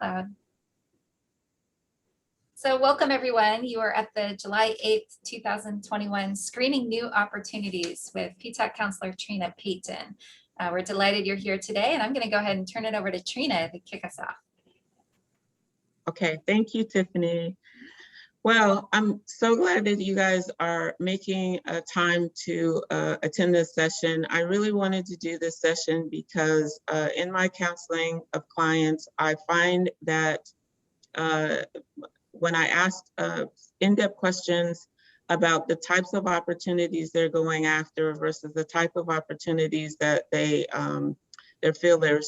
cloud. So welcome everyone. You are at the July 8th, 2021 Screening New Opportunities with PTAC Counselor Trena Payton. We're delighted you're here today, and I'm going to go ahead and turn it over to Trena to kick us off. Okay, thank you, Tiffany. Well, I'm so glad that you guys are making a time to attend this session. I really wanted to do this session because in my counseling of clients, I find that when I ask in-depth questions about the types of opportunities they're going after versus the type of opportunities that they feel they're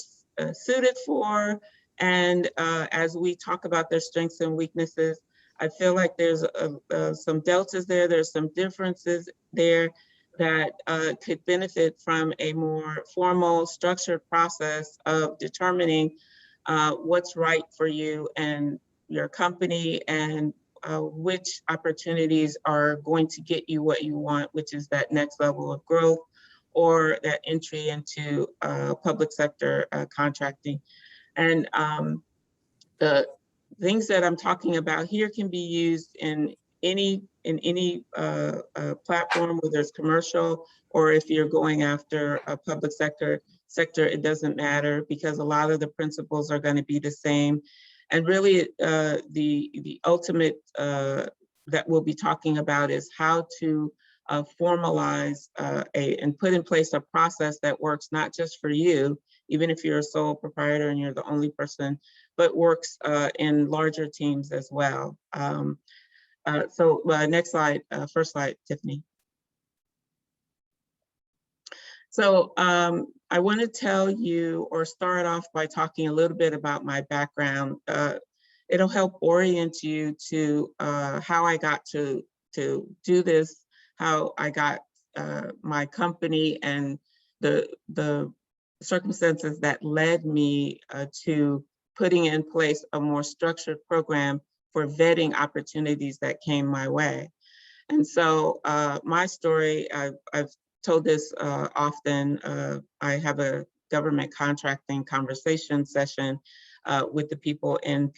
suited for, and as we talk about their strengths and weaknesses, I feel like there's some deltas there, there's some differences there that could benefit from a more formal, structured process of determining what's right for you and your company, and which opportunities are going to get you what you want, which is that next level of growth or that entry into public sector contracting. And the things that I'm talking about here can be used in any platform, whether it's commercial or if you're going after a public sector, it doesn't matter, because a lot of the principles are going to be the same. And really the ultimate that we'll be talking about is how to formalize and put in place a process that works not just for you, even if you're a sole proprietor and you're the only person, but works in larger teams as well. So next slide, first slide, Tiffany. So I want to tell you, or start off by talking a little bit about my background. It'll help orient you to how I got to do this, how I got my company, and the circumstances that led me to putting in place a more structured program for vetting opportunities that came my way. And so my story, I've told this often. I have a government contracting conversation session with the people in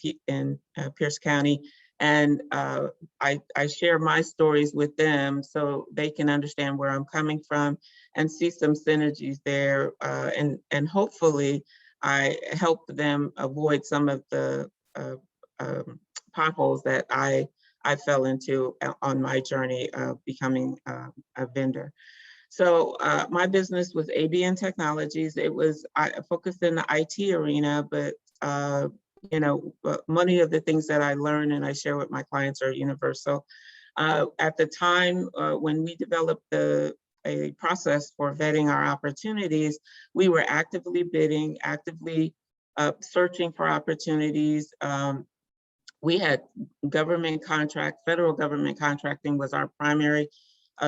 Pierce County, and I share my stories with them so they can understand where I'm coming from and see some synergies there, and hopefully I help them avoid some of the potholes that I fell into on my journey of becoming a vendor. So my business was ABN Technologies. I focused in the IT arena, but you know, many of the things that I learn and I share with my clients are universal. At the time when we developed a process for vetting our opportunities, we were actively bidding, actively searching for opportunities. We had federal government contracting was our primary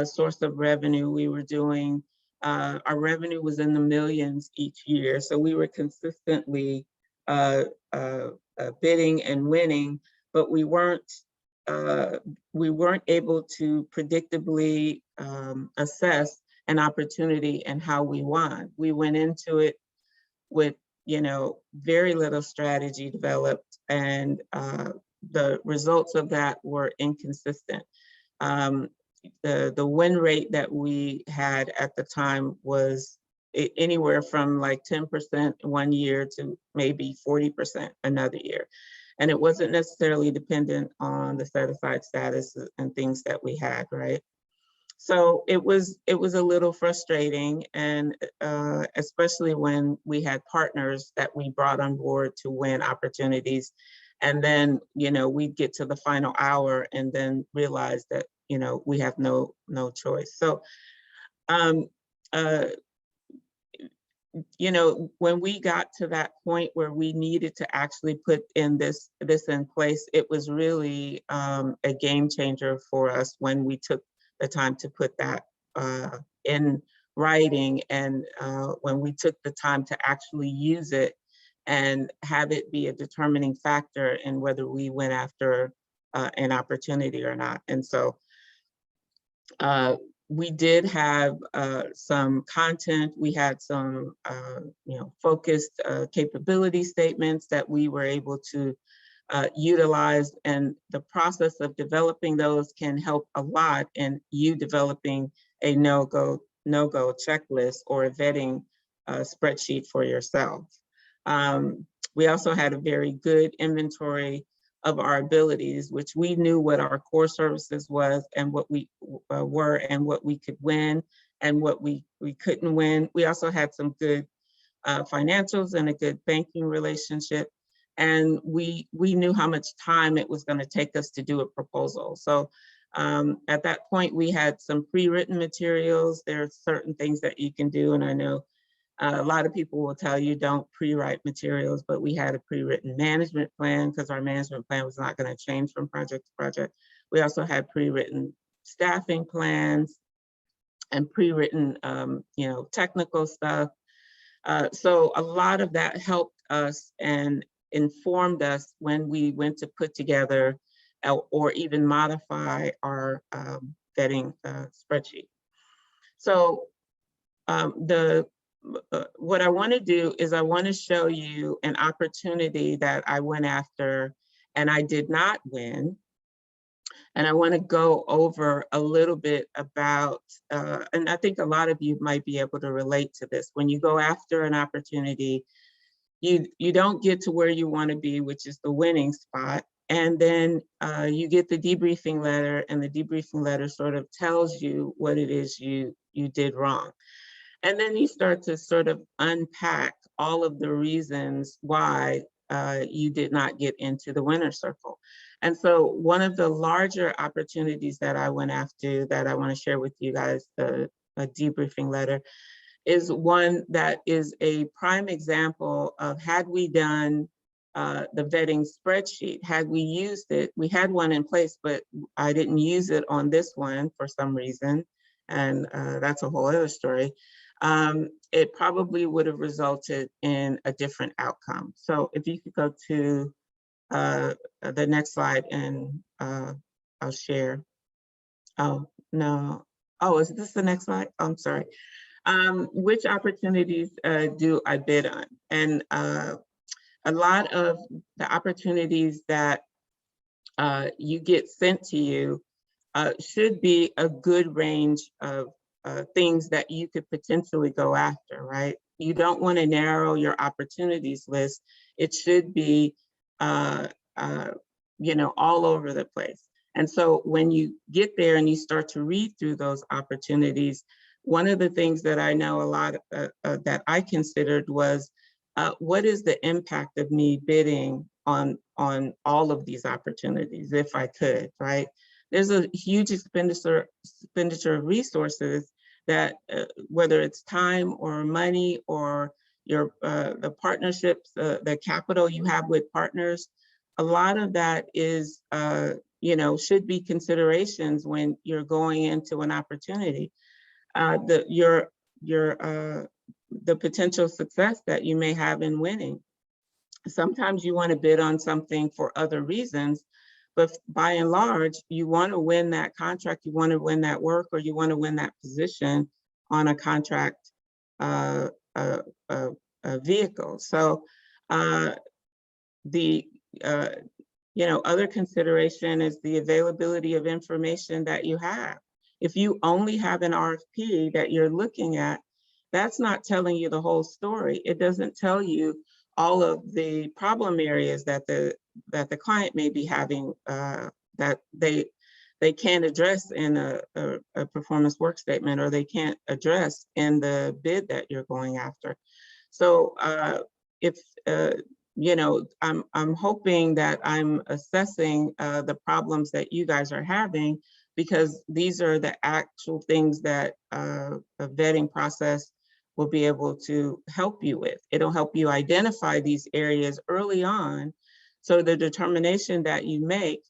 source of revenue. We were doing, our revenue was in the millions each year. So we were consistently bidding and winning, but we weren't able to predictably assess an opportunity and how we won. We went into it with, you know, very little strategy developed, and the results of that were inconsistent. The win rate that we had at the time was anywhere from like 10% one year to maybe 40% another year. And it wasn't necessarily dependent on the set-aside status and things that we had, right? So it was a little frustrating, and especially when we had partners that we brought on board to win opportunities. And then, you know, we'd get to the final hour and then realize that, you know, we have no choice. So, you know, when we got to that point where we needed to actually put in this in place, it was really a game changer for us when we took the time to put that in writing, and when we took the time to actually use it and have it be a determining factor in whether we went after an opportunity or not. And so we did have some content. We had some, focused capability statements that we were able to utilize, and the process of developing those can help a lot in you developing a no-go checklist or a vetting spreadsheet for yourself. We also had a very good inventory of our abilities, which we knew what our core services was and what we were and what we could win and what we couldn't win. We also had some good financials and a good banking relationship. And we knew how much time it was going to take us to do a proposal. So at that point, we had some pre-written materials. There are certain things that you can do, and I know a lot of people will tell you don't pre-write materials, but we had a pre-written management plan because our management plan was not going to change from project to project. We also had pre-written staffing plans and pre-written, technical stuff. So a lot of that helped us and informed us when we went to put together or even modify our vetting spreadsheet. So what I want to do is I want to show you an opportunity that I went after and I did not win. And I want to go over a little bit about, and I think a lot of you might be able to relate to this. When you go after an opportunity, you don't get to where you want to be, which is the winning spot. And then you get the debriefing letter, and the debriefing letter sort of tells you what it is you did wrong. And then you start to sort of unpack all of the reasons why you did not get into the winner's circle. And so one of the larger opportunities that I went after that I want to share with you guys, a debriefing letter, is one that is a prime example of had we done the vetting spreadsheet, had we used it, we had one in place, but I didn't use it on this one for some reason. And that's a whole other story. It probably would have resulted in a different outcome. So if you could go to the next slide and I'll share. Oh, no. Oh, is this the next slide? Oh, I'm sorry. Which opportunities do I bid on? And a lot of the opportunities that you get sent to you should be a good range of things that you could potentially go after, right? You don't want to narrow your opportunities list. It should be, all over the place. And so when you get there and you start to read through those opportunities, one of the things that I know a lot that I considered was, what is the impact of me bidding on all of these opportunities, if I could, right? There's a huge expenditure of resources that whether it's time or money or your the partnerships, the capital you have with partners, a lot of that is should be considerations when you're going into an opportunity. The potential success that you may have in winning. Sometimes you want to bid on something for other reasons, but by and large, you want to win that contract, you want to win that work, or you want to win that position on a contract vehicle. So other consideration is the availability of information that you have. If you only have an RFP that you're looking at, that's not telling you the whole story. It doesn't tell you all of the problem areas that the client may be having that they can't address in a performance work statement, or they can't address in the bid that you're going after. So I'm hoping that I'm assessing the problems that you guys are having, because these are the actual things that a vetting process will be able to help you with. It'll help you identify these areas early on, so the determination that you make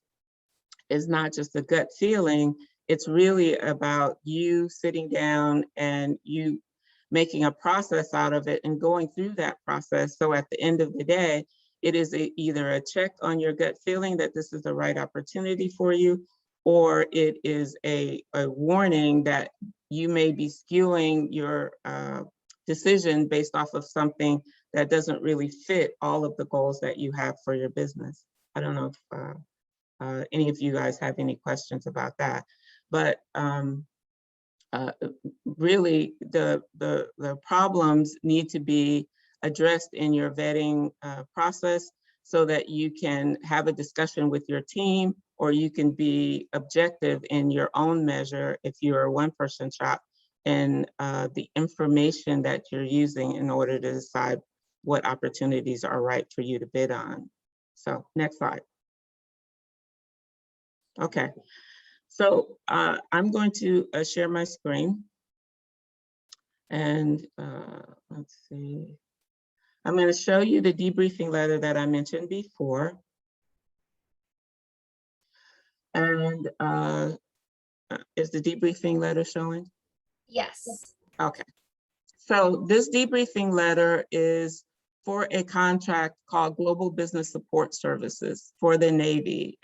is not just a gut feeling, it's really about you sitting down and you making a process out of it and going through that process. So at the end of the day, it is either a check on your gut feeling that this is the right opportunity for you, or it is a warning that you may be skewing your decision based off of something that doesn't really fit all of the goals that you have for your business. I don't know if any of you guys have any questions about that, but really the problems need to be addressed in your vetting process so that you can have a discussion with your team, or you can be objective in your own measure if you're a one-person shop, and the information that you're using in order to decide what opportunities are right for you to bid on. So next slide. Okay, so I'm going to share my screen. And let's see. I'm going to show you the debriefing letter that I mentioned before. And is the debriefing letter showing? Yes. Okay. So this debriefing letter is for a contract called Global Business Support Services for the Navy.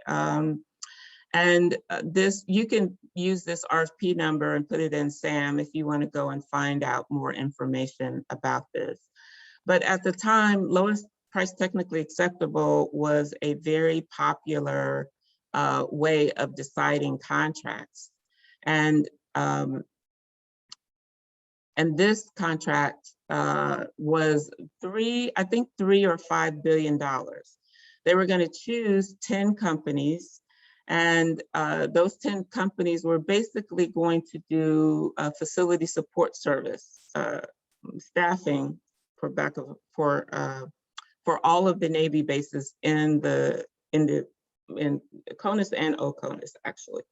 And this, you can use this RFP number and put it in SAM if you want to go and find out more information about this. But at the time, lowest price technically acceptable was a very popular way of deciding contracts. And this contract was $3 or $5 billion. They were going to choose 10 companies, and those 10 companies were basically going to do a facility support service, staffing for all of the Navy bases in CONUS and OCONUS, actually.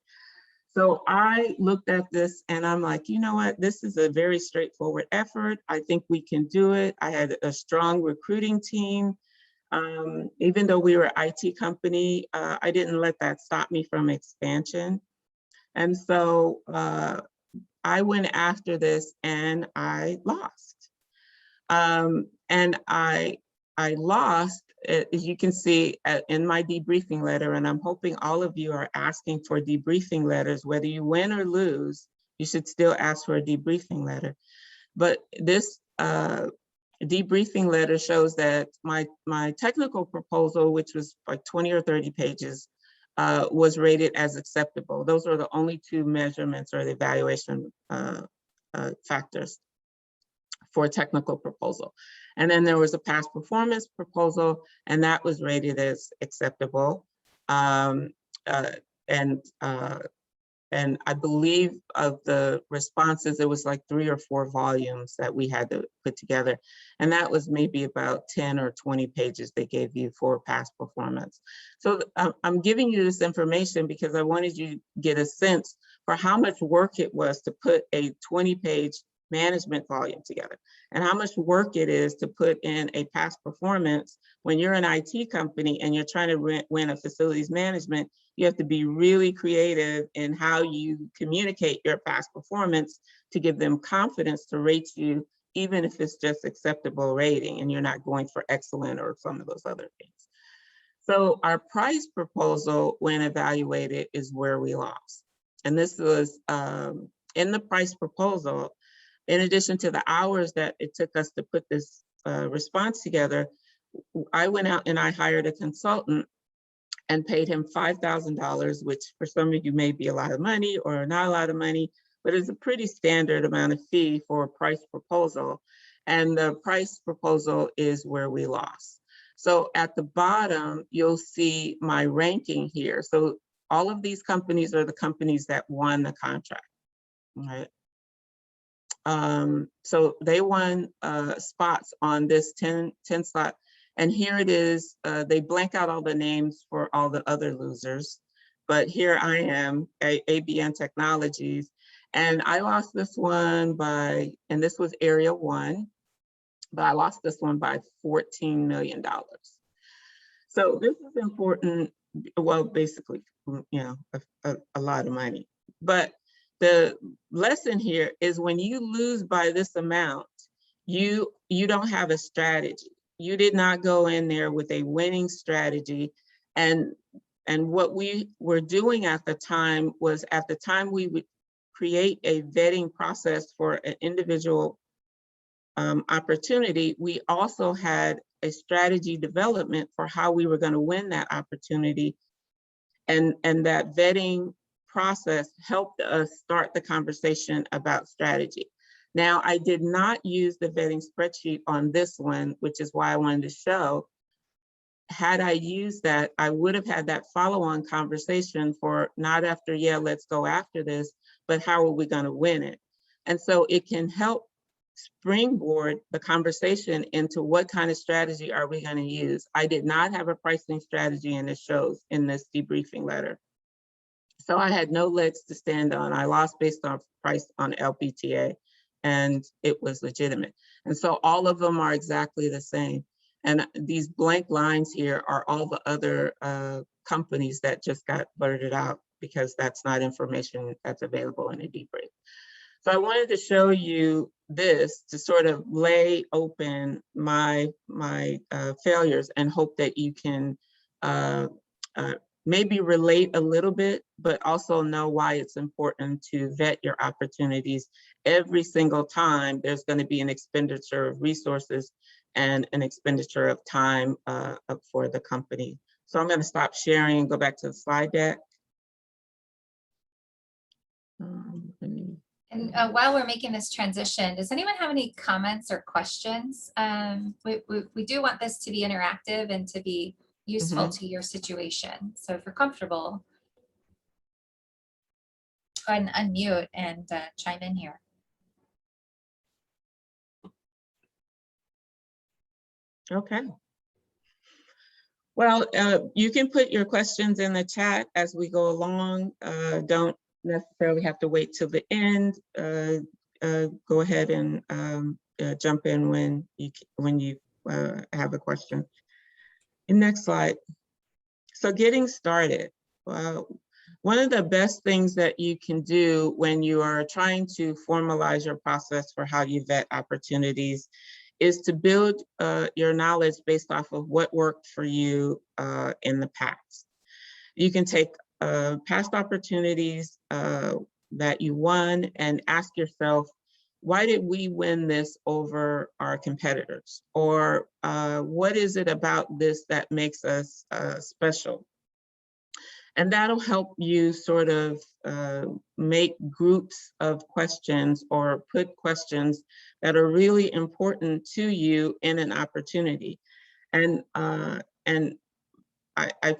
So I looked at this and I'm like, you know what, this is a very straightforward effort. I think we can do it. I had a strong recruiting team. Even though we were an IT company, I didn't let that stop me from expansion. And so I went after this and I lost. And I lost, as you can see in my debriefing letter, and I'm hoping all of you are asking for debriefing letters, whether you win or lose, you should still ask for a debriefing letter. But this debriefing letter shows that my technical proposal, which was like 20 or 30 pages, was rated as acceptable. Those are the only two measurements or the evaluation factors for a technical proposal. And then there was a past performance proposal, and that was rated as acceptable. And I believe of the responses, it was like 3 or 4 volumes that we had to put together. And that was maybe about 10 or 20 pages they gave you for past performance. So I'm giving you this information because I wanted you to get a sense for how much work it was to put a 20-page management volume together, and how much work it is to put in a past performance. When you're an IT company and you're trying to win a facilities management, you have to be really creative in how you communicate your past performance to give them confidence to rate you, even if it's just acceptable rating and you're not going for excellent or some of those other things. So our price proposal, when evaluated, is where we lost. And this was in the price proposal. In addition to the hours that it took us to put this response together, I went out and I hired a consultant and paid him $5,000, which for some of you may be a lot of money or not a lot of money, but it's a pretty standard amount of fee for a price proposal. And the price proposal is where we lost. So at the bottom, you'll see my ranking here. So all of these companies are the companies that won the contract, right? So they won spots on this 10 slot. And here it is, they blank out all the names for all the other losers. But here I am, ABN Technologies. And I lost this one by, and this was Area 1, but I lost this one by $14 million. So this is important, well, basically, you know, a lot of money. But the lesson here is when you lose by this amount, you don't have a strategy. You did not go in there with a winning strategy. And what we were doing at the time was, at the time we would create a vetting process for an individual opportunity, we also had a strategy development for how we were going to win that opportunity. And that vetting process helped us start the conversation about strategy. Now, I did not use the vetting spreadsheet on this one, which is why I wanted to show. Had I used that, I would have had that follow-on conversation for not after, yeah, let's go after this, but how are we going to win it? And so it can help springboard the conversation into what kind of strategy are we going to use. I did not have a pricing strategy, and it shows in this debriefing letter. So I had no legs to stand on. I lost based on price on LPTA, and it was legitimate. And so all of them are exactly the same. And these blank lines here are all the other companies that just got blurted out, because that's not information that's available in a debrief. So I wanted to show you this to sort of lay open my failures, and hope that you can maybe relate a little bit, but also know why it's important to vet your opportunities. Every single time there's going to be an expenditure of resources and an expenditure of time for the company. So I'm going to stop sharing and go back to the slide deck. And while we're making this transition, does anyone have any comments or questions? We do want this to be interactive and to be useful to your situation. So if you're comfortable, go ahead and unmute and chime in here. Okay. Well, you can put your questions in the chat as we go along. Don't necessarily have to wait till the end. Go ahead and jump in when you have a question. And next slide. So getting started. One of the best things that you can do when you are trying to formalize your process for how you vet opportunities is to build your knowledge based off of what worked for you in the past. You can take past opportunities that you won and ask yourself, why did we win this over our competitors? Or what is it about this that makes us special? And that'll help you sort of make groups of questions, or put questions that are really important to you in an opportunity. And I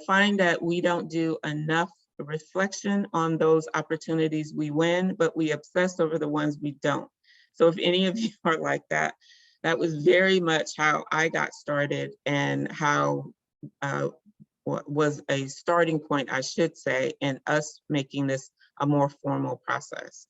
find that we don't do enough reflection on those opportunities we win, but we obsess over the ones we don't. So if any of you are like that, that was very much how I got started, and how was a starting point, I should say, in us making this a more formal process.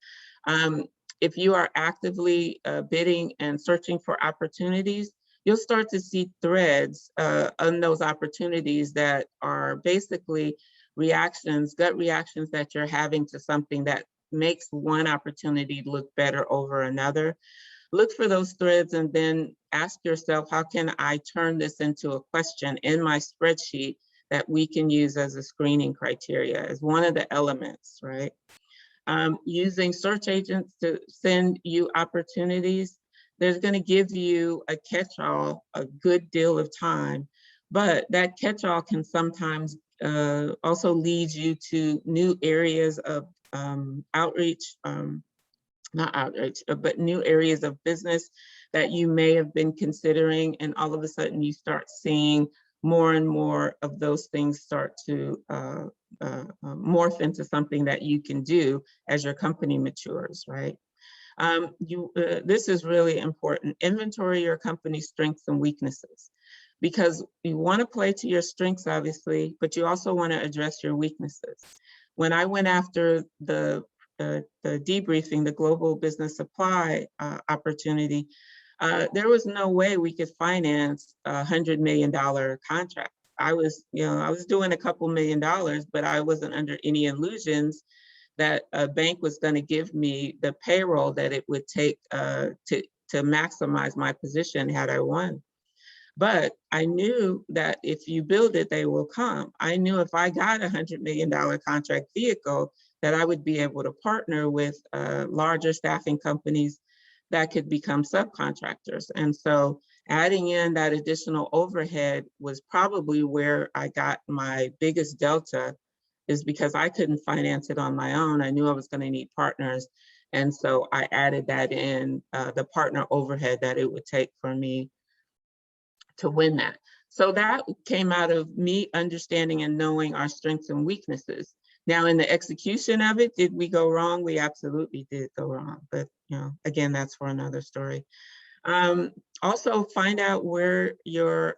If you are actively bidding and searching for opportunities, you'll start to see threads on those opportunities that are basically reactions, gut reactions that you're having to something that makes one opportunity look better over another. Look for those threads and then ask yourself, how can I turn this into a question in my spreadsheet that we can use as a screening criteria, as one of the elements, right? Using search agents to send you opportunities, there's going to give you a catch-all a good deal of time, but that catch-all can sometimes also lead you to new areas of outreach, not outreach, but new areas of business that you may have been considering, and all of a sudden you start seeing more and more of those things start to morph into something that you can do as your company matures, right? This is really important. Inventory your company's strengths and weaknesses, because you want to play to your strengths, obviously, but you also want to address your weaknesses. When I went after the debriefing, the global business supply opportunity, there was no way we could finance a $100 million contract. I was doing a couple $1 million, but I wasn't under any illusions that a bank was going to give me the payroll that it would take to maximize my position had I won. But I knew that if you build it, they will come. I knew if I got a $100 million contract vehicle, that I would be able to partner with larger staffing companies that could become subcontractors. And so adding in that additional overhead was probably where I got my biggest delta, is because I couldn't finance it on my own. I knew I was going to need partners. And so I added that in, the partner overhead that it would take for me to win that. So that came out of me understanding and knowing our strengths and weaknesses. Now, in the execution of it, did we go wrong? We absolutely did go wrong. But, you know, again, that's for another story. Also, find out where your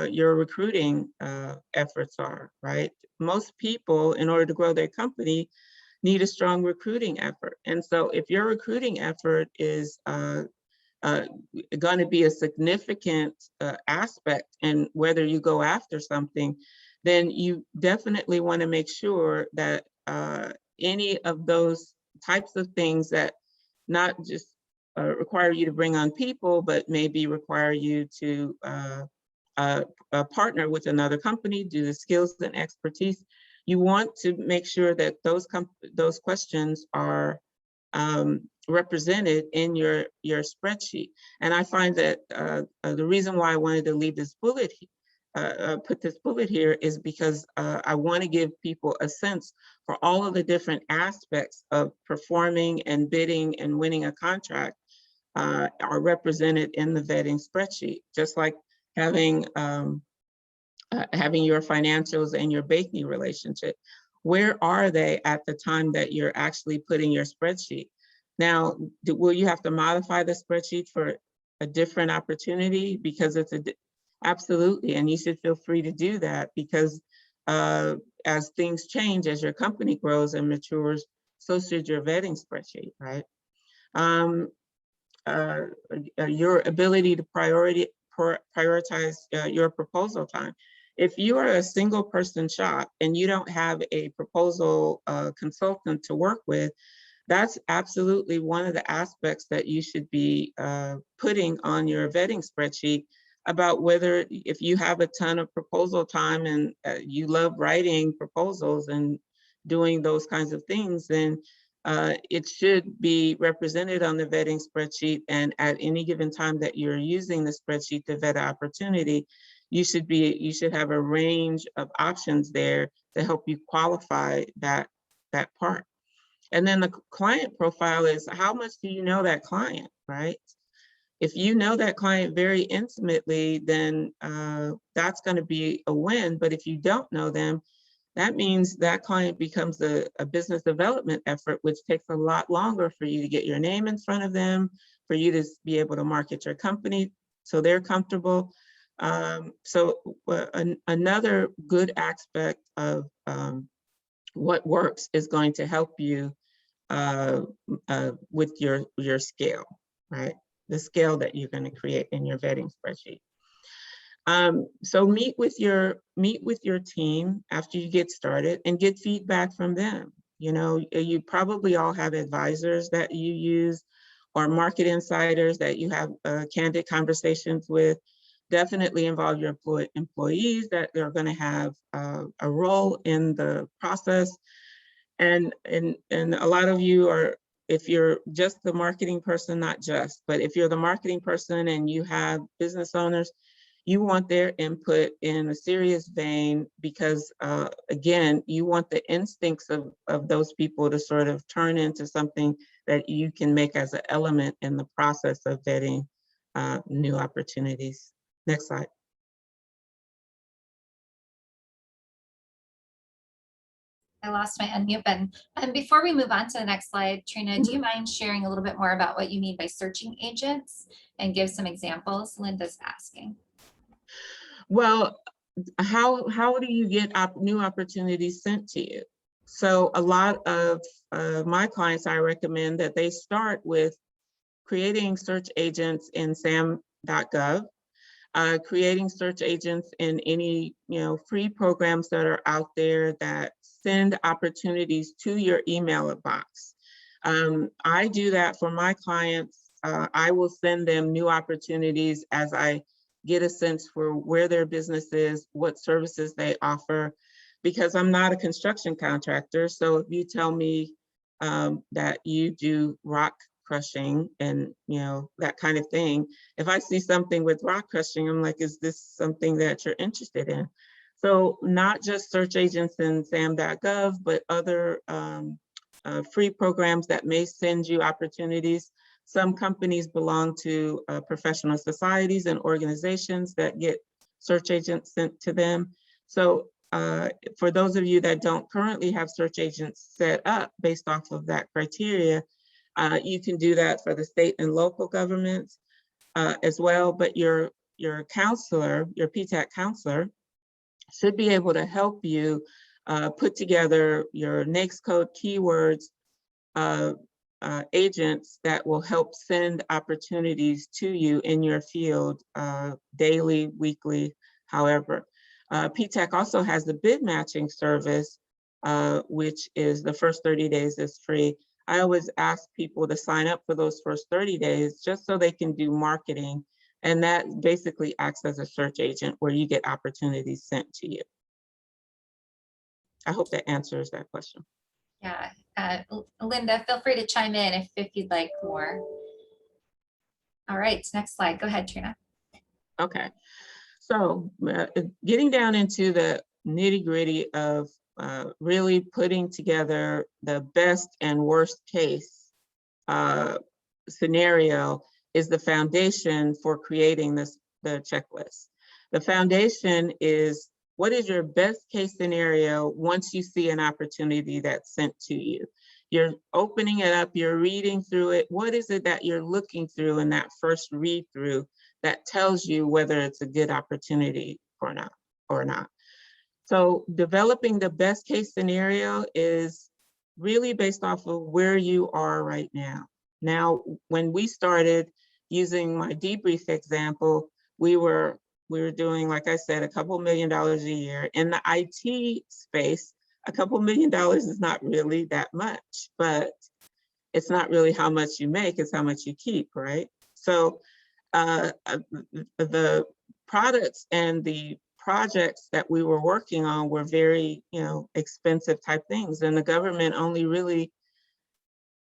recruiting efforts are, right? Most people, in order to grow their company, need a strong recruiting effort. And so if your recruiting effort is going to be a significant aspect in whether you go after something, then you definitely want to make sure that any of those types of things that not just require you to bring on people, but maybe require you to partner with another company, do the skills and expertise. You want to make sure that those questions are represented in your spreadsheet. And I find that the reason why I wanted to leave this bullet, put this bullet here, is because I want to give people a sense for all of the different aspects of performing and bidding and winning a contract are represented in the vetting spreadsheet, just like having your financials and your banking relationship. Where are they at the time that you're actually putting your spreadsheet? Now, will you have to modify the spreadsheet for a different opportunity? Because it's absolutely, and you should feel free to do that, because as things change, as your company grows and matures, so should your vetting spreadsheet, right? Your ability to prioritize your proposal time. If you are a single person shop and you don't have a proposal consultant to work with, that's absolutely one of the aspects that you should be putting on your vetting spreadsheet, about whether, if you have a ton of proposal time and you love writing proposals and doing those kinds of things, then it should be represented on the vetting spreadsheet. And at any given time that you're using the spreadsheet to vet an opportunity, you should have a range of options there to help you qualify that part. And then the client profile is, how much do you know that client, right? If you know that client very intimately, then that's going to be a win. But if you don't know them, that means that client becomes a business development effort, which takes a lot longer for you to get your name in front of them, for you to be able to market your company so they're comfortable. Another good aspect of what works is going to help you with your scale, right? The scale that you're going to create in your vetting spreadsheet. So meet with your team after you get started and get feedback from them. You know, you probably all have advisors that you use, or market insiders that you have candid conversations with. Definitely involve your employees that they're going to have a role in the process. And a lot of you are, if you're just the marketing person, not just, but if you're the marketing person and you have business owners, you want their input in a serious vein, because again, you want the instincts of those people to sort of turn into something that you can make as an element in the process of vetting new opportunities. Next slide. I lost my unmute button. And before we move on to the next slide, Trena, do you mind sharing a little bit more about what you mean by searching agents and give some examples? Linda's asking. Well, how do you get new opportunities sent to you? So a lot of my clients, I recommend that they start with creating search agents in sam.gov, creating search agents in any free programs that are out there that send opportunities to your email box. I do that for my clients. I will send them new opportunities as I get a sense for where their business is, what services they offer. because I'm not a construction contractor. So if you tell me that you do rock crushing and that kind of thing, if I see something with rock crushing, I'm like, is this something that you're interested in? So not just search agents in sam.gov, but other free programs that may send you opportunities. Some companies belong to professional societies and organizations that get search agents sent to them. So for those of you that don't currently have search agents set up based off of that criteria, you can do that for the state and local governments as well. But your counselor, your PTAC counselor, should be able to help you put together your NAICS code keywords agents that will help send opportunities to you in your field daily, weekly, however. PTAC also has the bid matching service, which is the first 30 days is free. I always ask people to sign up for those first 30 days just so they can do marketing. And that basically acts as a search agent where you get opportunities sent to you. I hope that answers that question. Yeah, Linda, feel free to chime in if you'd like more. All right, next slide. Go ahead, Trena. Okay, so getting down into the nitty-gritty of really putting together the best and worst case scenario is the foundation for creating the checklist. The foundation is, what is your best case scenario once you see an opportunity that's sent to you? You're opening it up, you're reading through it. What is it that you're looking through in that first read through that tells you whether it's a good opportunity or not? So developing the best case scenario is really based off of where you are right now. Now, when we started using my Debrief example, we were doing, like I said, a couple $1 million a year. In the IT space, a couple $1 million is not really that much, but it's not really how much you make, it's how much you keep, right? So the products and the projects that we were working on were very, expensive type things. And the government only really,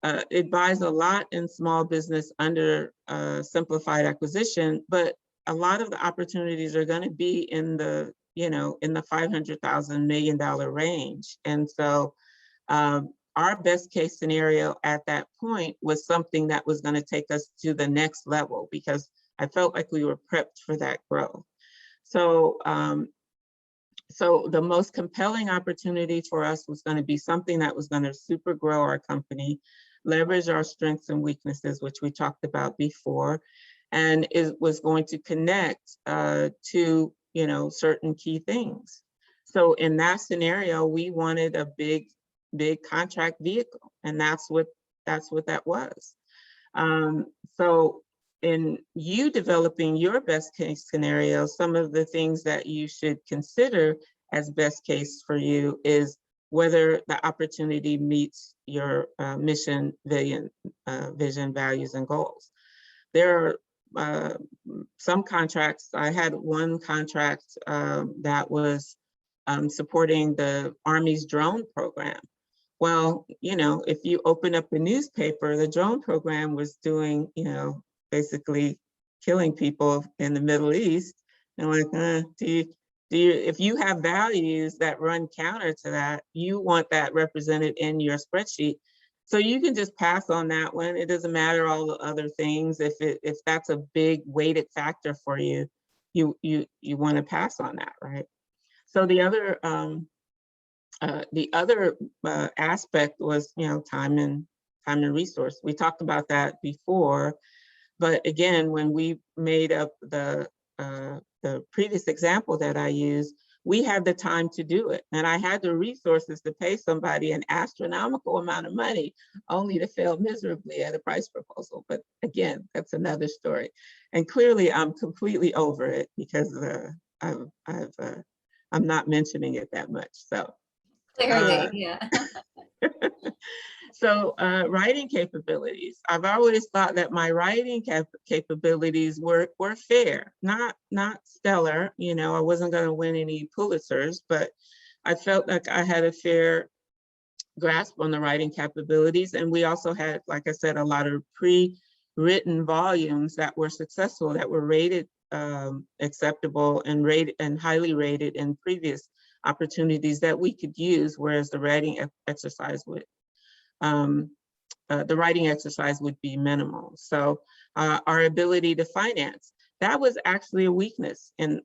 it buys a lot in small business under simplified acquisition, but a lot of the opportunities are going to be in the, in the $500,000 $1 million range. And so our best case scenario at that point was something that was going to take us to the next level, because I felt like we were prepped for that growth. So, so the most compelling opportunity for us was going to be something that was going to super grow our company, leverage our strengths and weaknesses, which we talked about before, and it was going to connect to, certain key things. So in that scenario, we wanted a big contract vehicle, and that's what that was. So in you developing your best case scenario, some of the things that you should consider as best case for you is whether the opportunity meets your mission, vision, values, and goals. There are some contracts. I had one contract that was supporting the Army's drone program. Well, if you open up the newspaper, the drone program was doing, basically killing people in the Middle East. And like, if you have values that run counter to that, you want that represented in your spreadsheet. So you can just pass on that one. It doesn't matter all the other things. If that's a big weighted factor for you, you want to pass on that, right? So the other aspect was, time and resource. We talked about that before, but again, when we made up the previous example that I used, we had the time to do it, and I had the resources to pay somebody an astronomical amount of money, only to fail miserably at a price proposal. But again, that's another story. And clearly, I'm completely over it because I'm not mentioning it that much. So. Clearly, yeah. So writing capabilities. I've always thought that my writing capabilities were fair, not stellar. I wasn't going to win any Pulitzers, but I felt like I had a fair grasp on the writing capabilities. And we also had, like I said, a lot of pre-written volumes that were successful, that were rated acceptable and rated and highly rated in previous opportunities that we could use, whereas the writing exercise would be minimal. So our ability to finance, that was actually a weakness in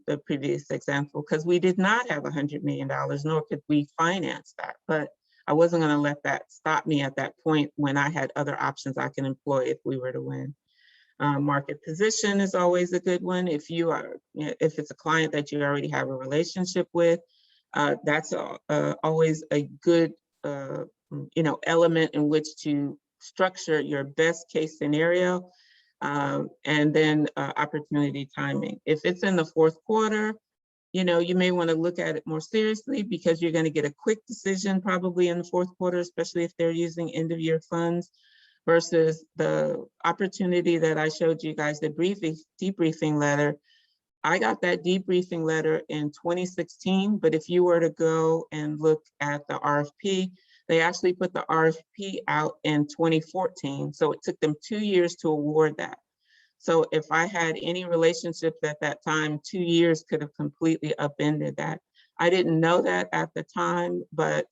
the previous example, because we did not have $100 million, nor could we finance that. But I wasn't going to let that stop me at that point when I had other options I can employ if we were to win. Market position is always a good one. If it's a client that you already have a relationship with, that's always a good element in which to structure your best case scenario. And then opportunity timing. If it's in the fourth quarter, you may want to look at it more seriously, because you're going to get a quick decision probably in the fourth quarter, especially if they're using end of year funds, versus the opportunity that I showed you guys, the debriefing letter. I got that debriefing letter in 2016, but if you were to go and look at the RFP, they actually put the RFP out in 2014. So it took them 2 years to award that. So if I had any relationships at that time, 2 years could have completely upended that. I didn't know that at the time, but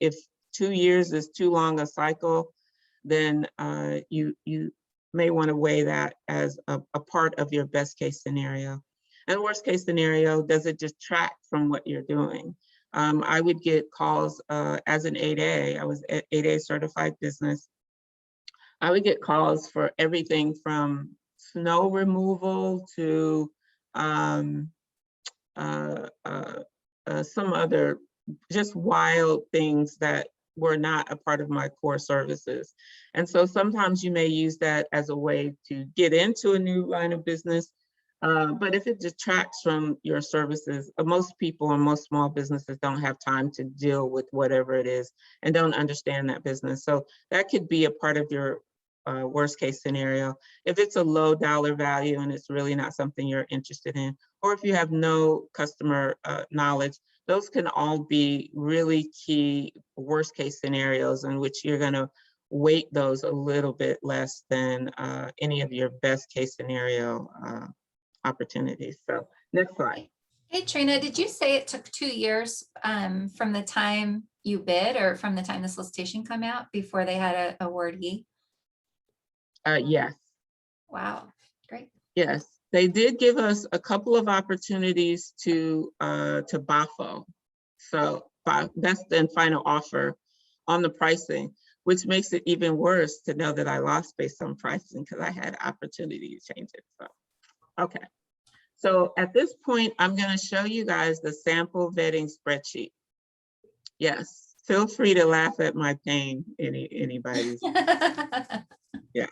if 2 years is too long a cycle, then you may want to weigh that as a part of your best case scenario. And worst case scenario, does it detract from what you're doing? I would get calls as an 8A. I was 8A certified business. I would get calls for everything from snow removal to some other just wild things that were not a part of my core services. And so sometimes you may use that as a way to get into a new line of business. But if it detracts from your services, most people and most small businesses don't have time to deal with whatever it is and don't understand that business. So that could be a part of your worst case scenario. If it's a low dollar value and it's really not something you're interested in, or if you have no customer knowledge, those can all be really key worst case scenarios in which you're going to weight those a little bit less than any of your best case scenario opportunities. So next slide. Hey, Trena, did you say it took 2 years from the time you bid or from the time the solicitation come out before they had a awardee? Yes. Wow, great. Yes, they did give us a couple of opportunities to BAFO. So best and final offer on the pricing, which makes it even worse to know that I lost based on pricing because I had opportunity to change it. So, okay. So at this point, I'm going to show you guys the sample vetting spreadsheet. Yes, feel free to laugh at my pain, anybody's. Yeah.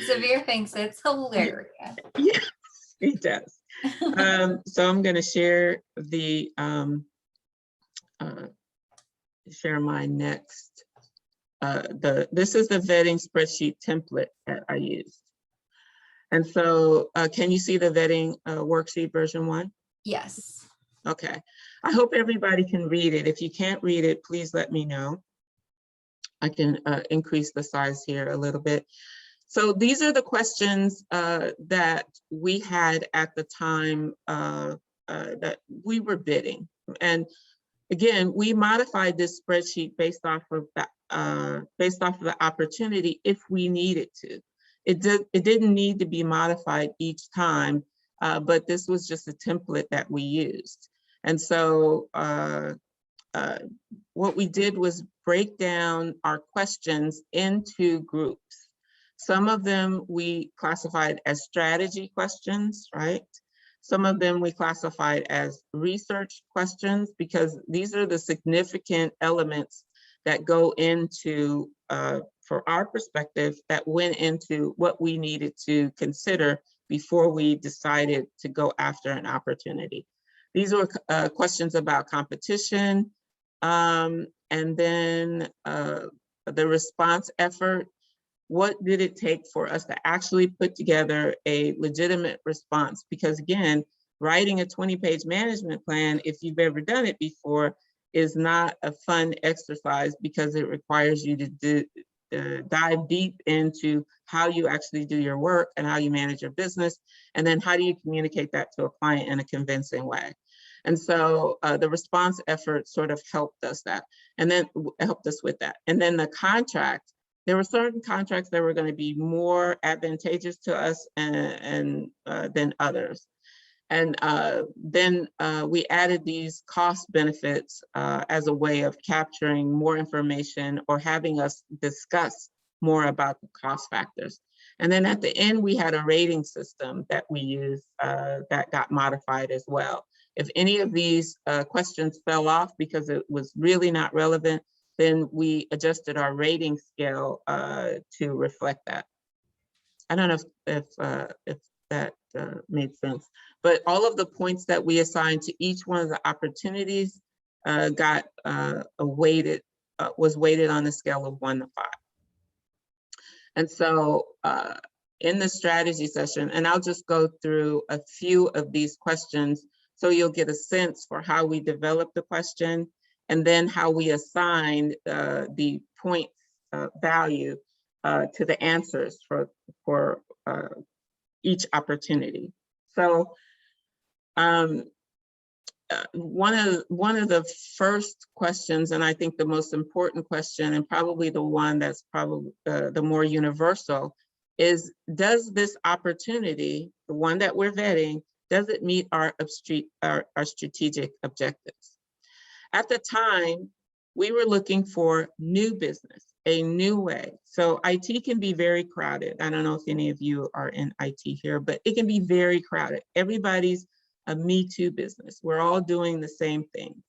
Severe thinks it's hilarious. Yes, he does. So I'm going to share the share my next. This is the vetting spreadsheet template that I used. And so can you see the vetting worksheet version 1? Yes. Okay. I hope everybody can read it. If you can't read it, please let me know. I can increase the size here a little bit. So these are the questions that we had at the time that we were bidding. And again, we modified this spreadsheet based off of the opportunity if we needed to. It didn't need to be modified each time, but this was just a template that we used. And so what we did was break down our questions into groups. Some of them we classified as strategy questions, right? Some of them we classified as research questions, because these are the significant elements that go into, for our perspective, that went into what we needed to consider before we decided to go after an opportunity. These were questions about competition, and then the response effort. What did it take for us to actually put together a legitimate response? Because again, writing a 20-page management plan, if you've ever done it before, is not a fun exercise because it requires you to dive deep into how you actually do your work and how you manage your business, and then how do you communicate that to a client in a convincing way. And so the response effort sort of helped us with that. And then the contract, there were certain contracts that were going to be more advantageous to us than others. And then we added these cost benefits as a way of capturing more information or having us discuss more about the cost factors. And then at the end, we had a rating system that we used that got modified as well. If any of these questions fell off because it was really not relevant, then we adjusted our rating scale to reflect that. I don't know if that made sense, but all of the points that we assigned to each one of the opportunities was weighted on a scale of 1 to 5. And so in the strategy session, and I'll just go through a few of these questions so you'll get a sense for how we developed the question and then how we assigned the point value to the answers for each opportunity. So one of the first questions, and I think the most important question, and probably the one that's probably the more universal, is does this opportunity, the one that we're vetting, does it meet our strategic objectives? At the time, we were looking for new business, a new way. So IT can be very crowded. I don't know if any of you are in IT here, but it can be very crowded. Everybody's a Me Too business. We're all doing the same thing.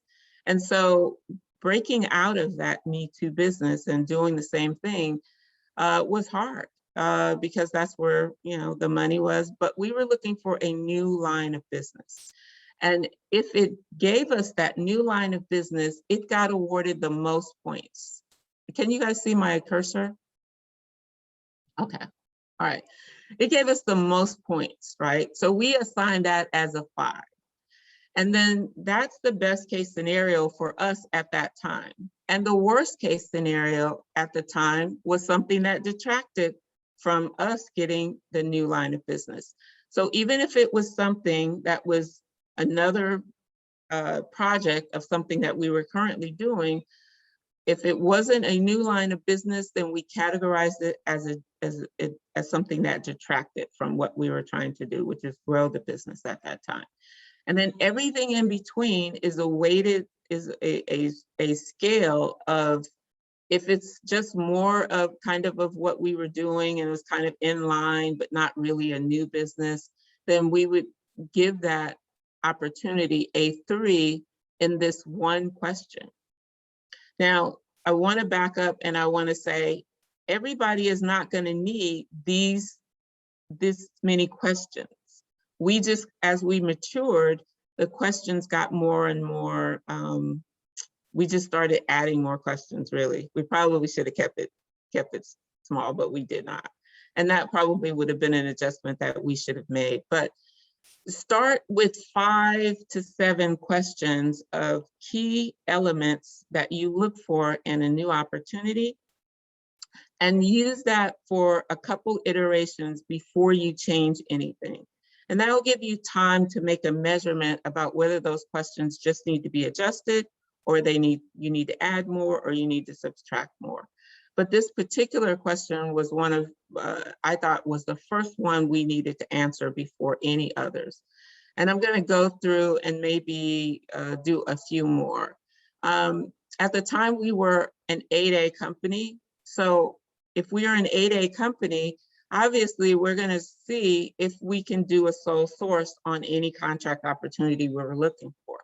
And so breaking out of that Me Too business and doing the same thing was hard because that's where the money was, but we were looking for a new line of business. And if it gave us that new line of business, it got awarded the most points. Can you guys see my cursor? Okay, all right. It gave us the most points, right? So we assigned that as a 5. And then that's the best case scenario for us at that time. And the worst case scenario at the time was something that detracted from us getting the new line of business. So even if it was something that was another project of something that we were currently doing, if it wasn't a new line of business, then we categorized it as something that detracted from what we were trying to do, which is grow the business at that time. And then everything in between is a scale of, if it's just more of kind of what we were doing and it was kind of in line, but not really a new business, then we would give that opportunity a 3 in this one question. Now, I want to back up and I want to say, everybody is not going to need this many questions. We just, as we matured, the questions got more and more, we just started adding more questions, really. We probably should have kept it small, but we did not. And that probably would have been an adjustment that we should have made. But start with 5 to 7 questions of key elements that you look for in a new opportunity, and use that for a couple iterations before you change anything. And that'll give you time to make a measurement about whether those questions just need to be adjusted, or you need to add more, or you need to subtract more. But this particular question was one of, I thought was the first one we needed to answer before any others. And I'm going to go through and maybe do a few more. At the time, we were an 8A company. So if we are an 8A company, obviously we're going to see if we can do a sole source on any contract opportunity we were looking for.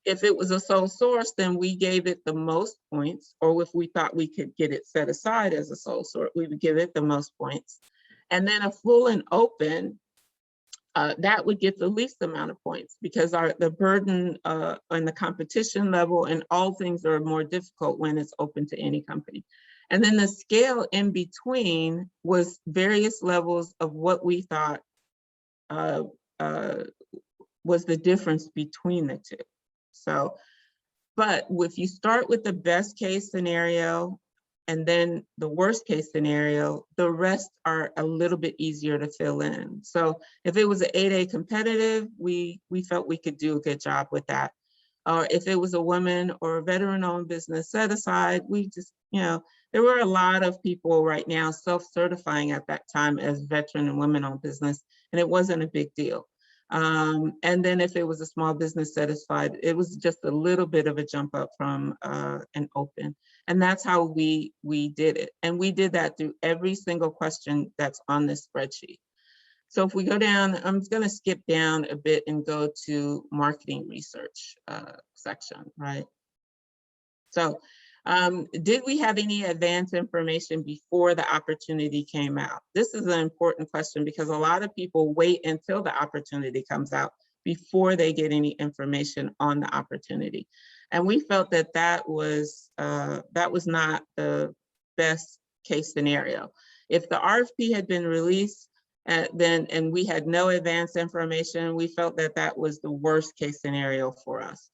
If it was a sole source, then we gave it the most points, or if we thought we could get it set aside as a sole source, we would give it the most points. And then a full and open, that would get the least amount of points, because the burden and the competition level and all things are more difficult when it's open to any company. And then the scale in between was various levels of what we thought was the difference between the two. So, but if you start with the best case scenario and then the worst case scenario, the rest are a little bit easier to fill in. So if it was an 8A competitive, we felt we could do a good job with that. Or if it was a woman or a veteran-owned business set aside, we just, there were a lot of people right now self-certifying at that time as veteran and women-owned business, and it wasn't a big deal. And then if it was a small business set aside, it was just a little bit of a jump up from an open. And that's how we did it. And we did that through every single question that's on this spreadsheet. So if we go down, I'm going to skip down a bit and go to marketing research section, right? So did we have any advance information before the opportunity came out? This is an important question because a lot of people wait until the opportunity comes out before they get any information on the opportunity. And we felt that that was not the best case scenario. If the RFP had been released, and we had no advance information, we felt that that was the worst case scenario for us.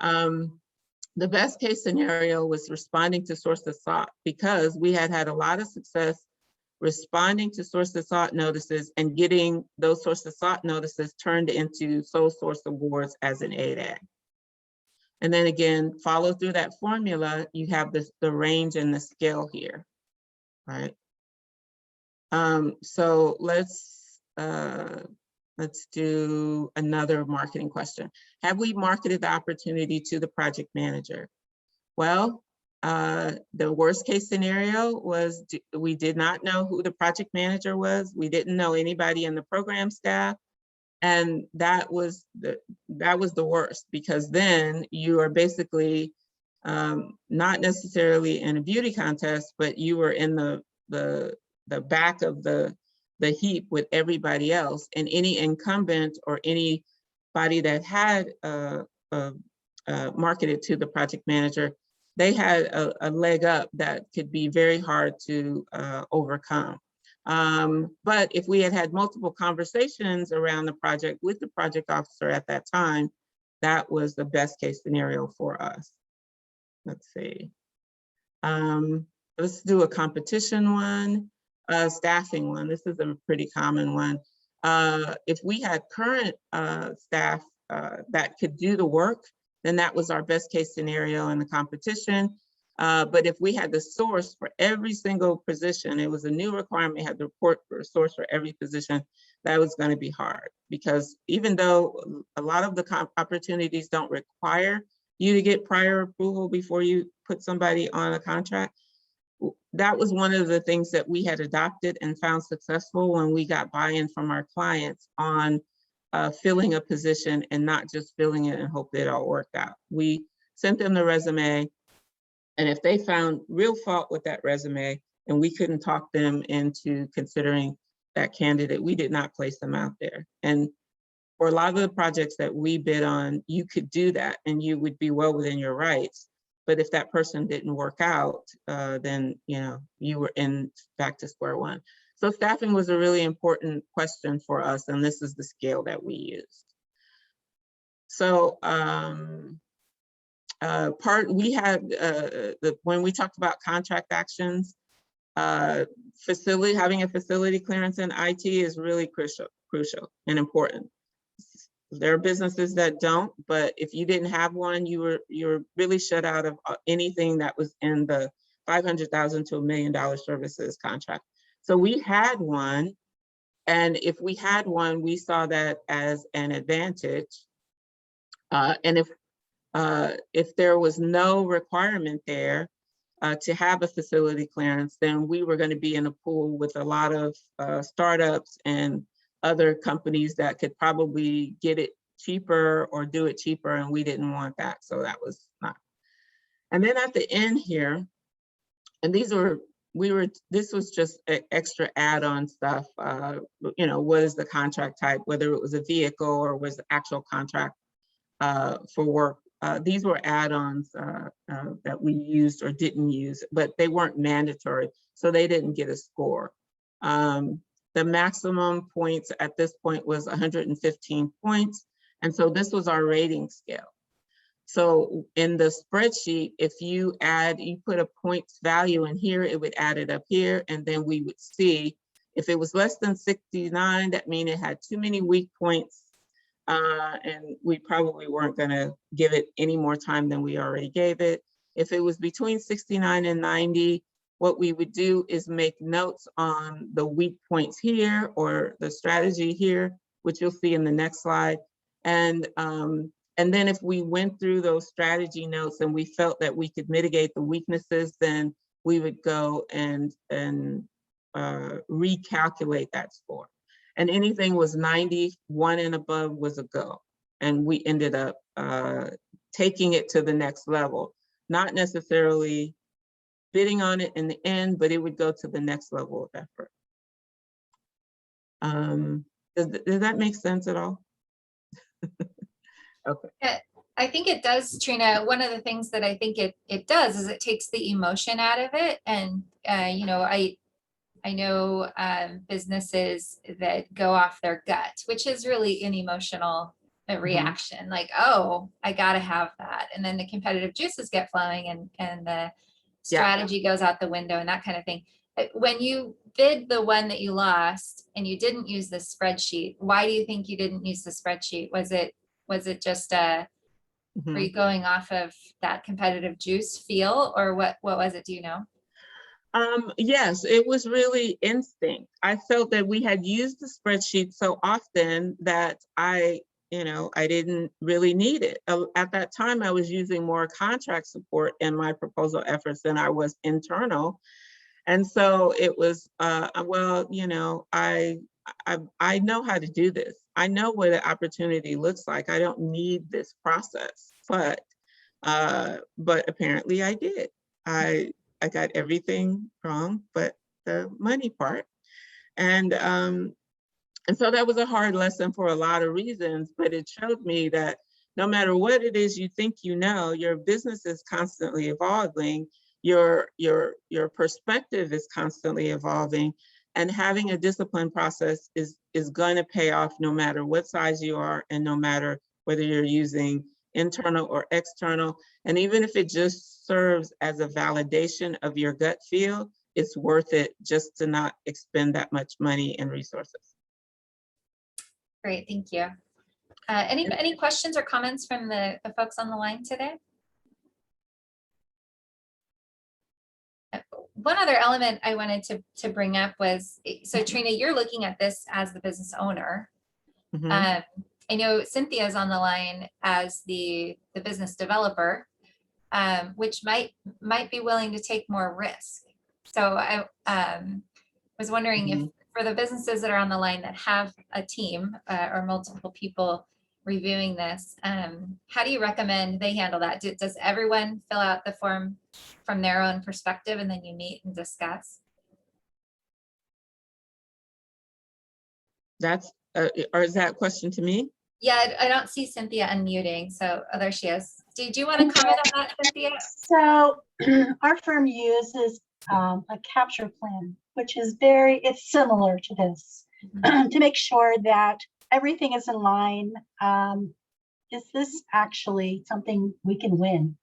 The best case scenario was responding to sources sought because we had had a lot of success responding to sources sought notices and getting those sources sought notices turned into sole source awards as an 8A. And then again, follow through that formula, you have the range and the scale here, right? So let's do another marketing question. Have we marketed the opportunity to the project manager? Well, the worst case scenario was we did not know who the project manager was. We didn't know anybody in the program staff. And that was the worst, because then you are basically not necessarily in a beauty contest, but you were in the back of the heap with everybody else, and any incumbent or anybody that had marketed to the project manager, they had a leg up that could be very hard to overcome. But if we had multiple conversations around the project with the project officer at that time, that was the best case scenario for us. Let's see. Let's do a competition one. Staffing one. This is a pretty common one. If we had current staff that could do the work, then that was our best case scenario in the competition. But if we had the source for every single position, it was a new requirement, had to report for a source for every position, that was going to be hard, because even though a lot of the opportunities don't require you to get prior approval before you put somebody on a contract, that was one of the things that we had adopted and found successful when we got buy-in from our clients on filling a position and not just filling it and hope that it all worked out. We sent them the resume, and if they found real fault with that resume and we couldn't talk them into considering that candidate, we did not place them out there. And for a lot of the projects that we bid on, you could do that and you would be well within your rights. But if that person didn't work out, then you were back to square one. So staffing was a really important question for us, and this is the scale that we used. So when we talked about contract actions, having a facility clearance in IT is really crucial and important. There are businesses that don't, but if you didn't have one, you were really shut out of anything that was in the $500,000 to $1 million services contract. So we had one, and if we had one, we saw that as an advantage. And if there was no requirement there to have a facility clearance, then we were going to be in a pool with a lot of startups and other companies that could probably get it cheaper or do it cheaper, and we didn't want that, so that was not. And then at the end here, and this was just extra add-on stuff. What is the contract type, whether it was a vehicle or was the actual contract for work. These were add-ons that we used or didn't use, but they weren't mandatory, so they didn't get a score. The maximum points at this point was 115 points, And so this was our rating scale. So in the spreadsheet, if you put a points value in here, it would add it up here, and then we would see if it was less than 69, that means it had too many weak points, and we probably weren't gonna give it any more time than we already gave it. If it was between 69 and 90, what we would do is make notes on the weak points here or the strategy here, which you'll see in the next slide. And then if we went through those strategy notes and we felt that we could mitigate the weaknesses, then we would go and recalculate that score. And anything was 91 and above was a go. And we ended up taking it to the next level, not necessarily bidding on it in the end, but it would go to the next level of effort. Does that make sense at all? Okay. Yeah, I think it does, Trina. One of the things that I think it does is it takes the emotion out of it. And, you know, I know businesses that go off their gut, which is really an emotional reaction, like, oh, I gotta have that. And then the competitive juices get flowing and the strategy goes out the window and that kind of thing. When you bid the one that you lost and you didn't use the spreadsheet, why do you think you didn't use the spreadsheet? Was it just were you going off of that competitive juice feel, or what was it? Do you know? Yes, it was really instinct. I felt that we had used the spreadsheet so often that I didn't really need it. At that time, I was using more contract support in my proposal efforts than I was internal. And so it was, well, you know, I know how to do this. I know what an opportunity looks like. I don't need this process, but apparently I did. I got everything wrong, but the money part. And so that was a hard lesson for a lot of reasons, but it showed me that no matter what it is you think you know, your business is constantly evolving, your perspective is constantly evolving, and having a disciplined process is going to pay off no matter what size you are and no matter whether you're using internal or external. And even if it just serves as a validation of your gut feel, it's worth it just to not expend that much money and resources. Great, thank you. Any questions or comments from the folks on the line today? One other element I wanted to bring up was, so Trina, you're looking at this as the business owner. Mm-hmm. I know Cynthia's on the line as the business developer, which might be willing to take more risk. So I was wondering if for the businesses that are on the line that have a team or multiple people reviewing this, how do you recommend they handle that? Does everyone fill out the form from their own perspective and then you meet and discuss? That's, or is that a question to me? Yeah, I don't see Cynthia unmuting, so there she is. Did you want to comment on that, Cynthia? So our firm uses a capture plan, which is it's similar to this, to make sure that everything is in line. Is this actually something we can win?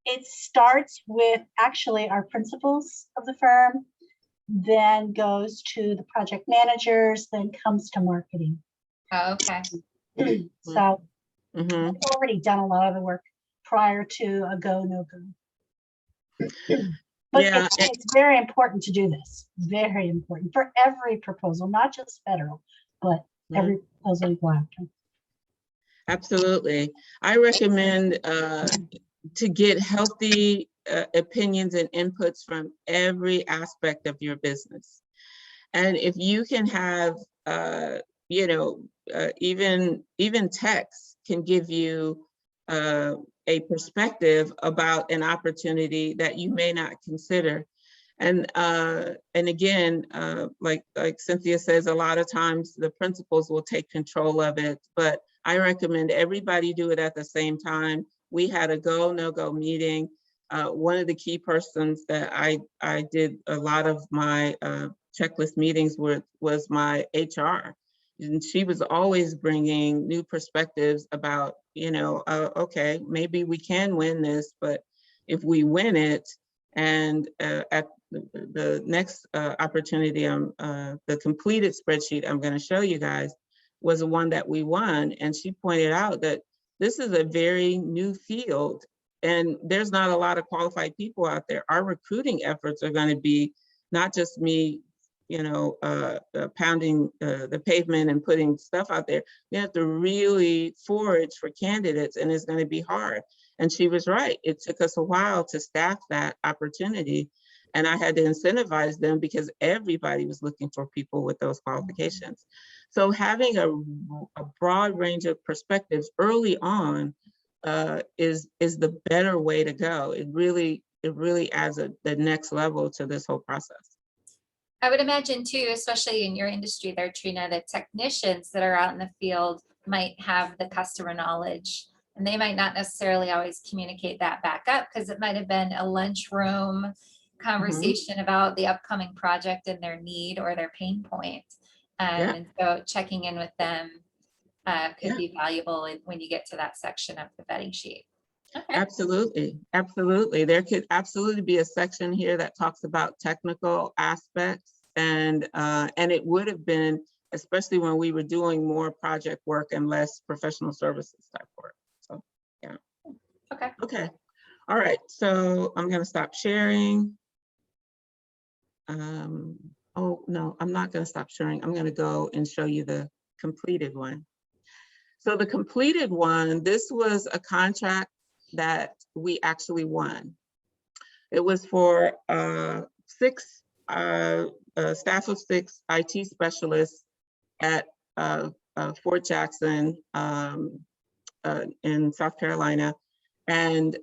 It starts with actually our principals of the firm, then goes to the project managers, then comes to marketing. Oh, okay. So we've already done a lot of the work prior to a go, no go. But yeah, it's very important to do this. Very important for every proposal, not just federal, but every proposal you go after. Absolutely. I recommend to get healthy opinions and inputs from every aspect of your business. And if you can have, even text can give you a perspective about an opportunity that you may not consider. And again, like Cynthia says, a lot of times the principals will take control of it, but I recommend everybody do it at the same time. We had a go, no go meeting. One of the key persons that I did a lot of my checklist meetings with was my HR. and she was always bringing new perspectives about, okay, maybe we can win this, but if we win it, and at the next opportunity, the completed spreadsheet I'm going to show you guys was the one that we won. And she pointed out that this is a very new field and there's not a lot of qualified people out there. Our recruiting efforts are going to be not just me, pounding the pavement and putting stuff out there. You have to really forage for candidates, and it's going to be hard. And she was right. It took us a while to staff that opportunity. And I had to incentivize them because everybody was looking for people with those qualifications. So having a broad range of perspectives early on is the better way to go. It really adds the next level to this whole process. I would imagine too, especially in your industry there, Trena, the technicians that are out in the field might have the customer knowledge, and they might not necessarily always communicate that back up because it might have been a lunchroom conversation about the upcoming project and their need or their pain point. And so checking in with them could be valuable when you get to that section of the vetting sheet. Okay. Absolutely. There could absolutely be a section here that talks about technical aspects, and it would have been, especially when we were doing more project work and less professional services type work. So, yeah. Okay. All right. So I'm going to stop sharing. Oh no, I'm not going to stop sharing. I'm going to go and show you the completed one. So the completed one, this was a contract that we actually won. It was for six staff of 6 IT specialists at Fort Jackson in South Carolina. And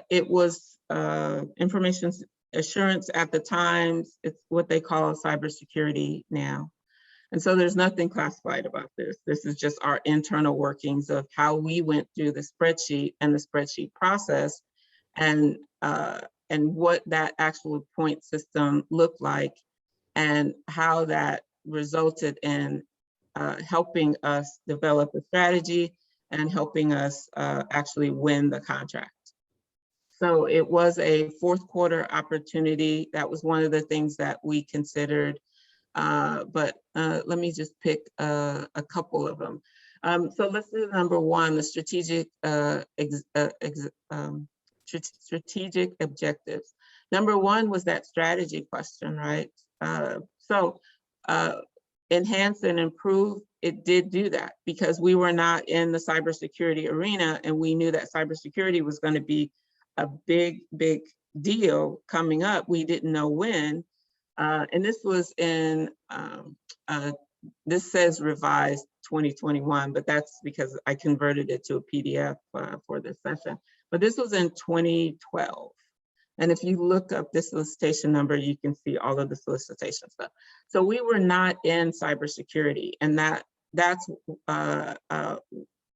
it was information assurance at the time. It's what they call cybersecurity now. And so there's nothing classified about this. This is just our internal workings of how we went through the spreadsheet and the spreadsheet process, and what that actual point system looked like, and how that resulted in helping us develop a strategy and helping us actually win the contract. So it was a fourth quarter opportunity. That was one of the things that we considered. But let me just pick a couple of them. So let's do number one, the strategic objectives. Number one was that strategy question, right? Enhance and improve, it did do that because we were not in the cybersecurity arena, and we knew that cybersecurity was going to be a big deal coming up. We didn't know when. And this was in, this says revised 2021, but that's because I converted it to a PDF for this session. But this was in 2012. And if you look up this solicitation number, you can see all of the solicitation stuff. So we were not in cybersecurity, and that's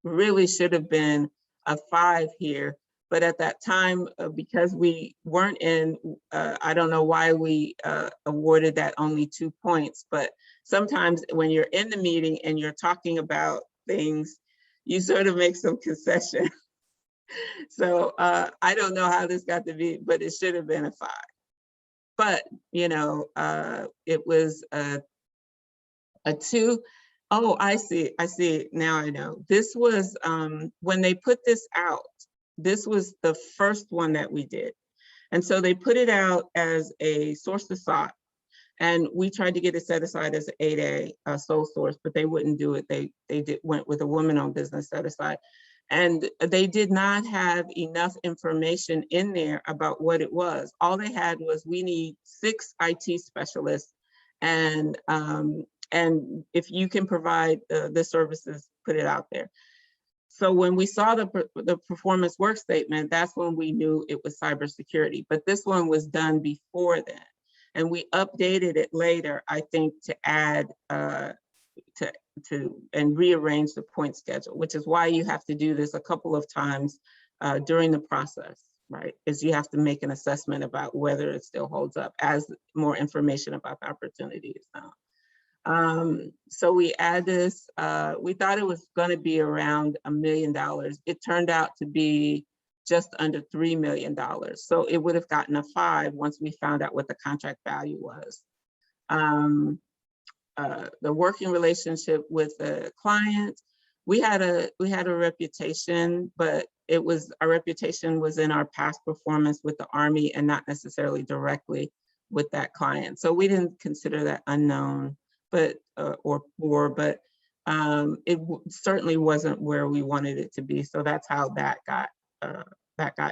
really should have been a 5 here. But at that time, because we weren't in, I don't know why we awarded that only 2 points, but sometimes when you're in the meeting and you're talking about things, you sort of make some concession. So I don't know how this got to be, but it should have been a 5. But, it was a 2. Oh, I see, now I know. This was, when they put this out, this was the first one that we did. And so they put it out as a source to sought, and we tried to get it set aside as an 8A sole source, but they wouldn't do it. They went with a woman-owned business set aside. And they did not have enough information in there about what it was. All they had was, we need 6 IT specialists, and if you can provide the services, put it out there. So when we saw the performance work statement, that's when we knew it was cybersecurity. But this one was done before then, and we updated it later, I think, to add and rearrange the point schedule, which is why you have to do this a couple of times during the process, right? Is you have to make an assessment about whether it still holds up as more information about the opportunity is found. So we add this, we thought it was going to be around $1 million. It turned out to be just under $3 million. So it would have gotten a 5 once we found out what the contract value was. The working relationship with the client, we had a reputation, but our reputation was in our past performance with the Army and not necessarily directly with that client. So we didn't consider that unknown, but or poor, but it certainly wasn't where we wanted it to be. So that's how that got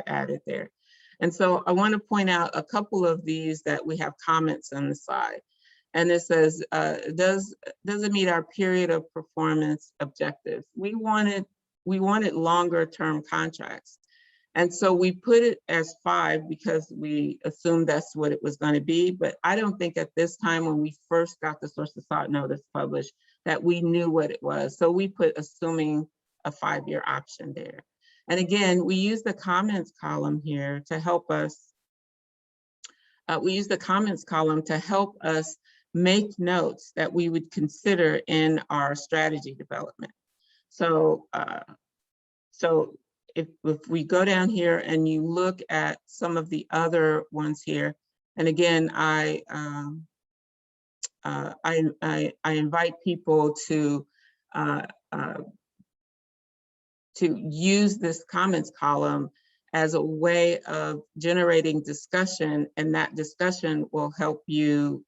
added there. And so I want to point out a couple of these that we have comments on the side. And it says, does it meet our period of performance objectives? We wanted longer term contracts. And so we put it as 5 because we assumed that's what it was going to be. But I don't think at this time, when we first got the source of thought notice published, that we knew what it was. So we put assuming a 5-year option there. And again, we use the comments column here to help us. We use the comments column to help us make notes that we would consider in our strategy development. So, if we go down here and you look at some of the other ones here, and again, I invite people to use this comments column as a way of generating discussion, and that discussion will help you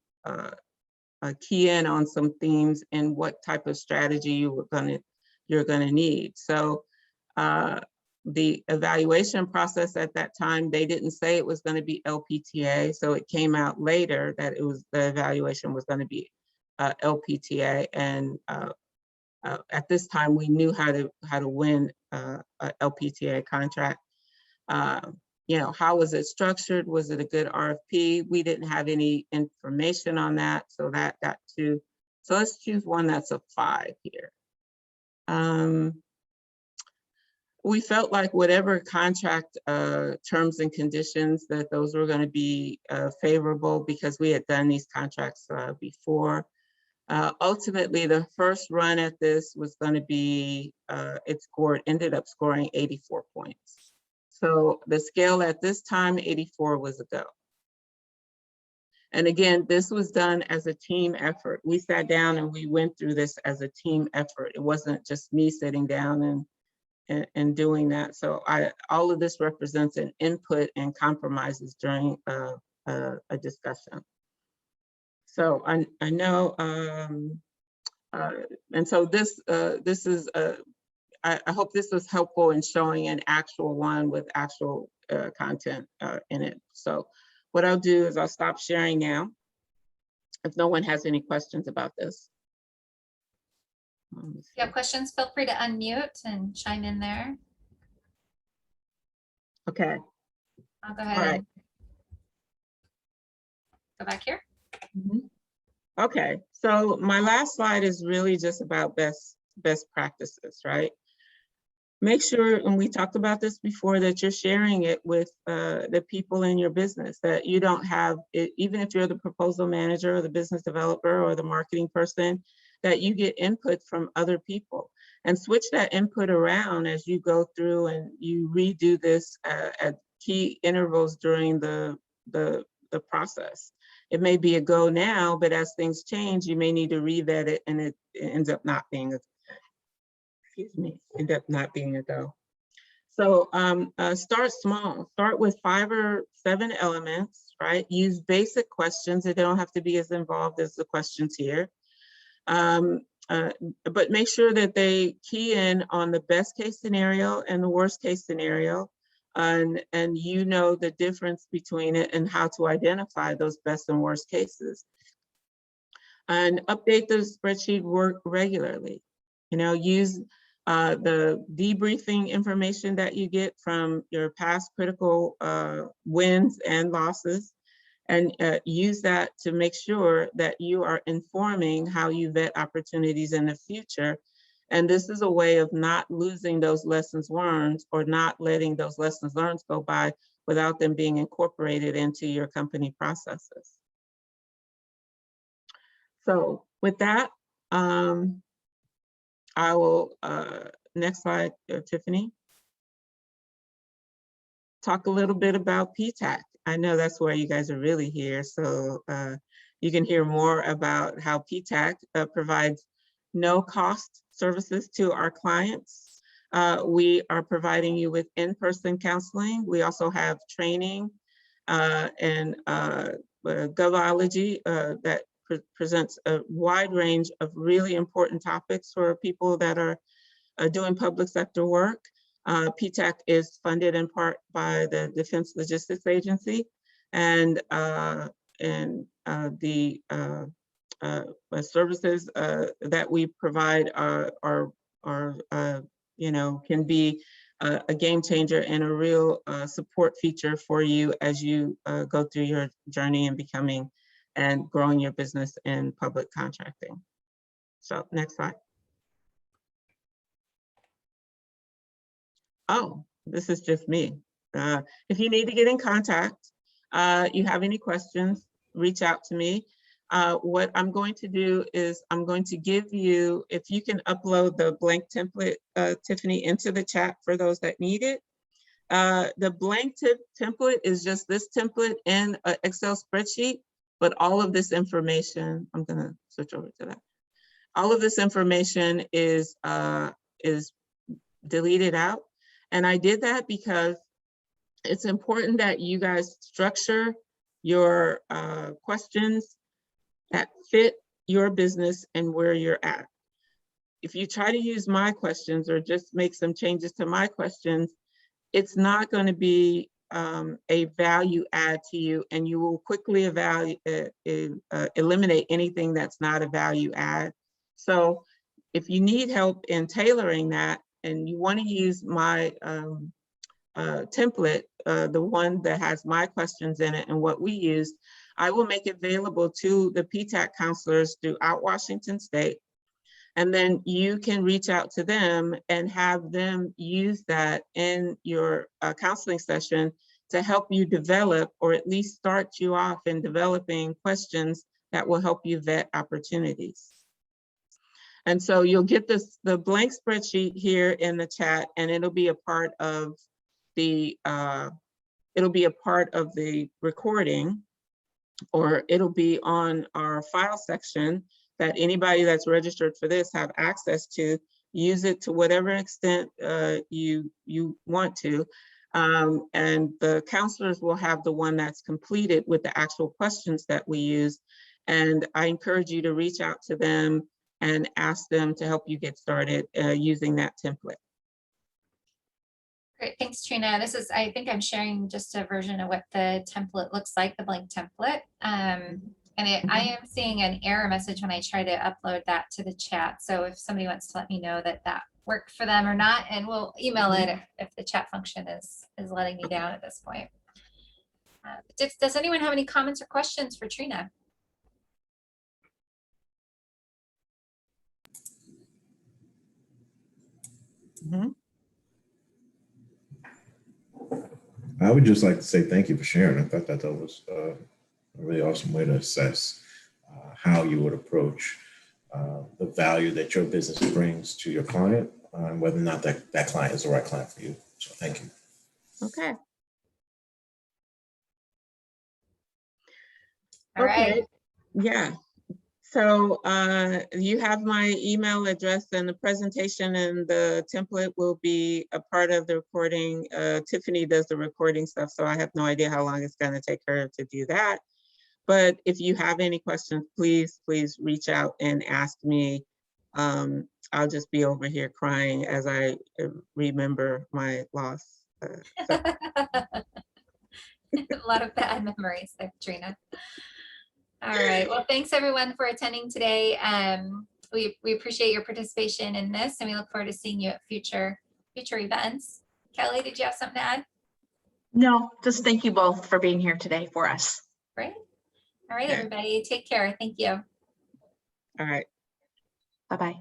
key in on some themes and what type of strategy you're gonna need. So the evaluation process at that time, they didn't say it was going to be LPTA, so it came out later that the evaluation was going to be LPTA, and at this time we knew how to win a LPTA contract. You know, how was it structured? Was it a good RFP? We didn't have any information on that, so that got 2. So let's choose one that's a 5 here. We felt like whatever contract terms and conditions, that those were going to be favorable because we had done these contracts before. Ultimately, the first run at this was going to be, ended up scoring 84 points. So the scale at this time, 84 was a go. And again, this was done as a team effort. We sat down and we went through this as a team effort. It wasn't just me sitting down and doing that. So all of this represents an input and compromises during a discussion. So I know, and so this is, I hope this was helpful in showing an actual one with actual content in it. So what I'll do is I'll stop sharing now, if no one has any questions about this. If you have questions, feel free to unmute and chime in there. Okay. I'll go ahead and go back here. Okay, so my last slide is really just about best practices, right? Make sure, and we talked about this before, that you're sharing it with the people in your business, that you don't have it, even if you're the proposal manager or the business developer or the marketing person, that you get input from other people and switch that input around as you go through and you redo this at key intervals during the process. It may be a go now, but as things change, you may need to revet it, and it ends up not being a, go. So start small, start with 5 or 7 elements, right? Use basic questions. They don't have to be as involved as the questions here. But make sure that they key in on the best case scenario and the worst case scenario, and you know the difference between it and how to identify those best and worst cases. And update the spreadsheet work regularly. You know, use the debriefing information that you get from your past critical wins and losses, and use that to make sure that you are informing how you vet opportunities in the future. And this is a way of not losing those lessons learned, or not letting those lessons learned go by without them being incorporated into your company processes. So with that, I will, next slide, Tiffany. Talk a little bit about PTAC. I know that's where you guys are really here. So you can hear more about how PTAC provides no cost services to our clients. We are providing you with in-person counseling. We also have training and Govology that presents a wide range of really important topics for people that are doing public sector work. PTAC is funded in part by the Defense Logistics Agency, and the services that we provide are you know, can be a game changer and a real support feature for you as you go through your journey in becoming and growing your business in public contracting. So next slide. Oh, this is just me. If you need to get in contact, you have any questions, reach out to me. What I'm going to do is I'm going to give you, if you can upload the blank template, Tiffany, into the chat for those that need it. The blank template is just this template in an Excel spreadsheet, but all of this information, I'm gonna switch over to that. All of this information is deleted out. And I did that because it's important that you guys structure your questions that fit your business and where you're at. If you try to use my questions or just make some changes to my questions, it's not going to be a value add to you, and you will quickly eliminate anything that's not a value add. So if you need help in tailoring that and you want to use my template, the one that has my questions in it and what we use, I will make it available to the PTAC counselors throughout Washington State. And then you can reach out to them and have them use that in your counseling session to help you develop, or at least start you off in developing questions that will help you vet opportunities. And so you'll get the blank spreadsheet here in the chat, and it'll be a part of the recording, or it'll be on our file section that anybody that's registered for this have access to. Use it to whatever extent you want to. And the counselors will have the one that's completed with the actual questions that we use. And I encourage you to reach out to them and ask them to help you get started using that template. Great, thanks, Trina. This is, I think I'm sharing just a version of what the template looks like, the blank template. I am seeing an error message when I try to upload that to the chat. So if somebody wants to let me know that that worked for them or not, and we'll email it if the chat function is letting me down at this point. Does anyone have any comments or questions for Trina? I would just like to say thank you for sharing. I thought that was a really awesome way to assess how you would approach the value that your business brings to your client, and whether or not that client is the right client for you. So thank you. Okay. All right. Yeah. So you have my email address, and the presentation and the template will be a part of the recording. Tiffany does the recording stuff, so I have no idea how long it's going to take her to do that. But if you have any questions, please reach out and ask me. I'll just be over here crying as I remember my loss. A lot of bad memories there, Trina. All right, well, thanks everyone for attending today. We appreciate your participation in this, and we look forward to seeing you at future events. Kelly, did you have something to add? No, just thank you both for being here today for us. Great. All right, everybody, take care. Thank you. All right. Bye-bye.